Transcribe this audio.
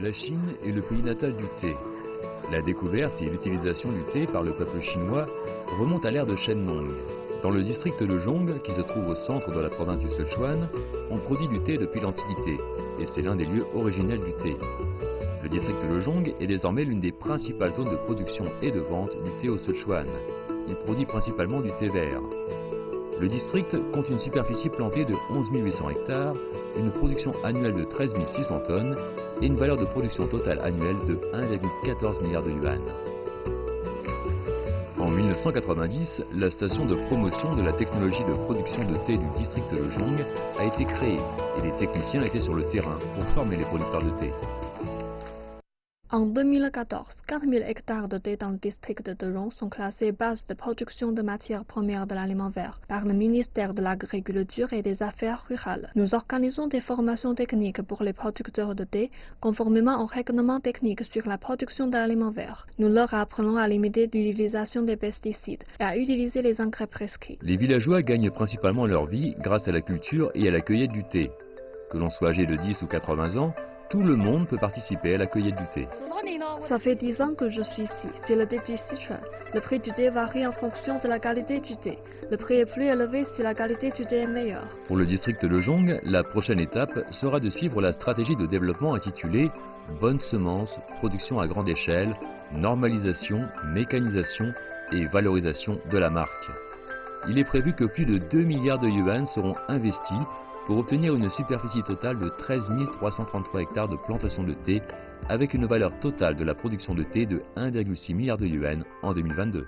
La Chine est le pays natal du thé. La découverte et l'utilisation du thé par le peuple chinois remontent à l'ère de Shennong. Dans le district de Zhong, qui se trouve au centre de la province du Sichuan, on produit du thé depuis l'Antiquité, et c'est l'un des lieux originels du thé. Le district de Zhong est désormais l'une des principales zones de production et de vente du thé au Sichuan. Il produit principalement du thé vert. Le district compte une superficie plantée de 11 800 hectares, une production annuelle de 13 600 tonnes et une valeur de production totale annuelle de 1,14 milliard de yuan. En 1990, la station de promotion de la technologie de production de thé du district de Zhong a été créée et des techniciens étaient sur le terrain pour former les producteurs de thé. En 2014, 4000 hectares de thé dans le district de Zhong sont classés base de production de matières premières de l'aliment vert par le ministère de l'Agriculture et des Affaires rurales. Nous organisons des formations techniques pour les producteurs de thé conformément aux règlements techniques sur la production d'aliments verts. Nous leur apprenons à limiter l'utilisation des pesticides et à utiliser les engrais prescrits. Les villageois gagnent principalement leur vie grâce à la culture et à la cueillette du thé. Que l'on soit âgé de 10 ou 80 ans, tout le monde peut participer à la cueillette du thé. Ça fait 10 ans que je suis ici. C'est le thé du Sichuan. Le prix du thé varie en fonction de la qualité du thé. Le prix est plus élevé si la qualité du thé est meilleure. Pour le district de Zhong, la prochaine étape sera de suivre la stratégie de développement intitulée « Bonnes semences, production à grande échelle, normalisation, mécanisation et valorisation de la marque ». Il est prévu que plus de 2 milliards de yuan seront investis pour obtenir une superficie totale de 13 333 hectares de plantation de thé avec une valeur totale de la production de thé de 1,6 milliard de yuan en 2022.